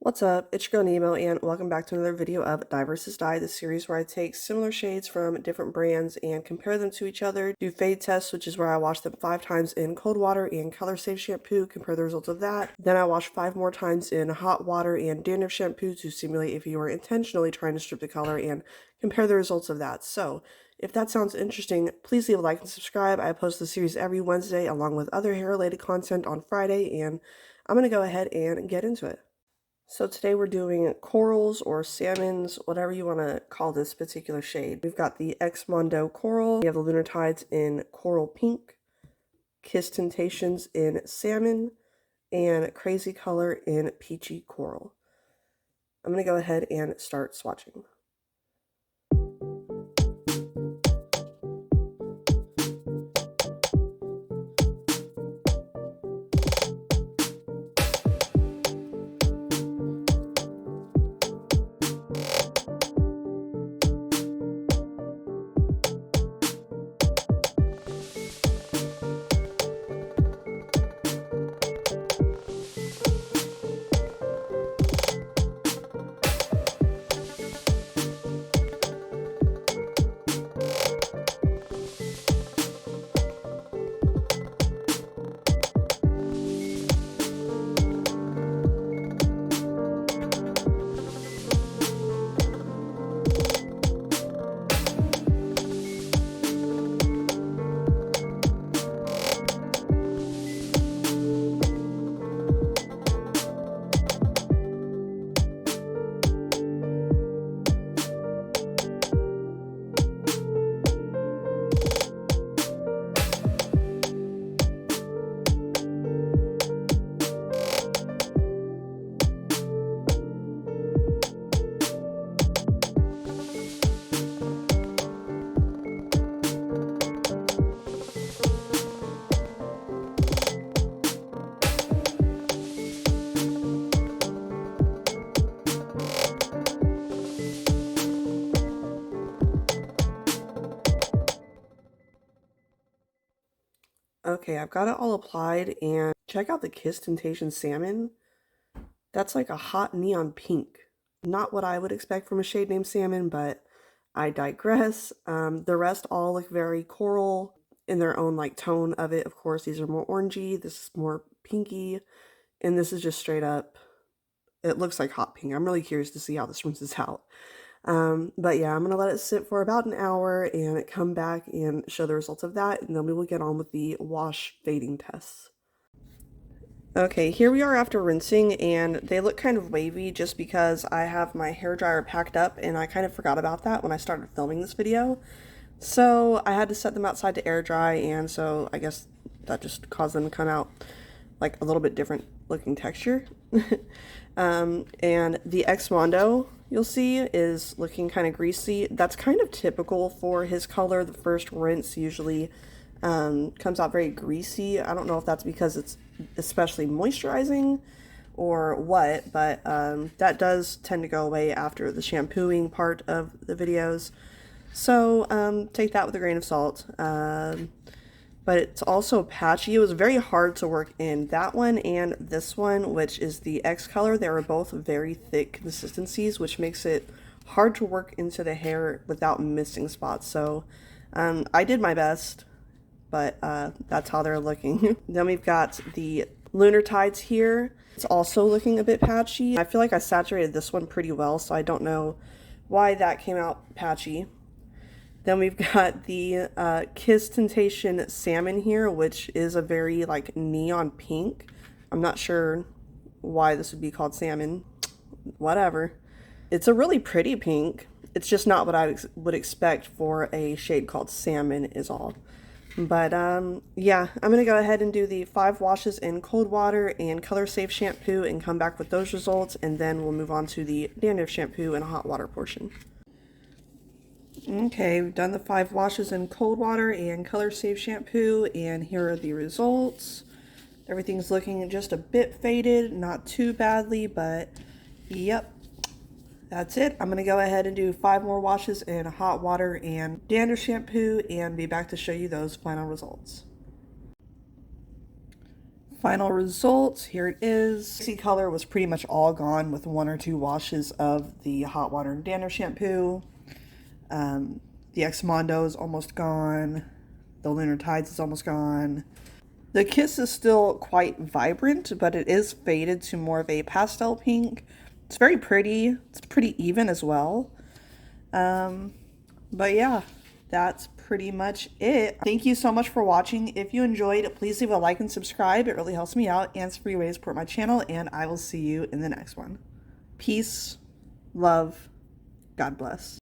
What's up? It's your girl Nemo, and welcome back to another video of Dye vs. Dye, the series where I take similar shades from different brands and compare them to each other, do fade tests, which is where I wash them 5 times in cold water and color safe shampoo, compare the results of that. Then I wash 5 more times in hot water and dandruff shampoo to simulate if you are intentionally trying to strip the color and compare the results of that. So if that sounds interesting, please leave a like and subscribe. I post the series every Wednesday along with other hair related content on Friday, and I'm going to go ahead and get into it. So today we're doing corals or salmons, whatever you want to call this particular shade. We've got the X Mondo Coral, we have the Lunar Tides in Coral Pink, Kiss Temptations in Salmon, and Crazy Color in Peachy Coral. I'm going to go ahead and start swatching. Okay, I've got it all applied, and check out the Kiss Temptation Salmon. That's like a hot neon pink. Not what I would expect from a shade named Salmon, but I digress. The rest all look very coral in their own like tone of it. Of course, these are more orangey, this is more pinky, and this is just straight up, it looks like hot pink. I'm really curious to see how this rinses out. But yeah, I'm going to let it sit for about an hour and come back and show the results of that, and then we will get on with the wash fading tests. Okay, here we are after rinsing, and they look kind of wavy just because I have my hairdryer packed up, and I kind of forgot about that when I started filming this video. So I had to set them outside to air dry, and so I guess that just caused them to come out like a little bit different looking texture. And the X Mondo, you'll see, is looking kind of greasy. That's kind of typical for his color. The first rinse usually comes out very greasy. I don't know if that's because it's especially moisturizing or what, but that does tend to go away after the shampooing part of the videos. So take that with a grain of salt. But it's also patchy. It was very hard to work in that one and this one, which is the X color. They are both very thick consistencies, which makes it hard to work into the hair without missing spots. So I did my best, but that's how they're looking. Then we've got the Lunar Tides here. It's also looking a bit patchy. I feel like I saturated this one pretty well, so I don't know why that came out patchy. Then we've got the Kiss Temptation Salmon here, which is a very like neon pink. I'm not sure why this would be called salmon. Whatever. It's a really pretty pink. It's just not what I would expect for a shade called salmon is all. But yeah, I'm going to go ahead and do the 5 washes in cold water and color safe shampoo and come back with those results, and then we'll move on to the dandruff shampoo and hot water portion. Okay, we've done the 5 washes in cold water and color safe shampoo, and here are the results. Everything's looking just a bit faded, not too badly, but yep, that's it. I'm going to go ahead and do 5 more washes in hot water and dandruff shampoo and be back to show you those final results. Final results, here it is. The color was pretty much all gone with 1 or 2 washes of the hot water and dandruff shampoo. The X-Mondo is almost gone. The Lunar Tides is almost gone. The Kiss is still quite vibrant, but it is faded to more of a pastel pink. It's very pretty. It's pretty even as well. But yeah, that's pretty much it. Thank you so much for watching. If you enjoyed, please leave a like and subscribe. It really helps me out and it's a free way to support my channel, and I will see you in the next one. Peace, love, God bless.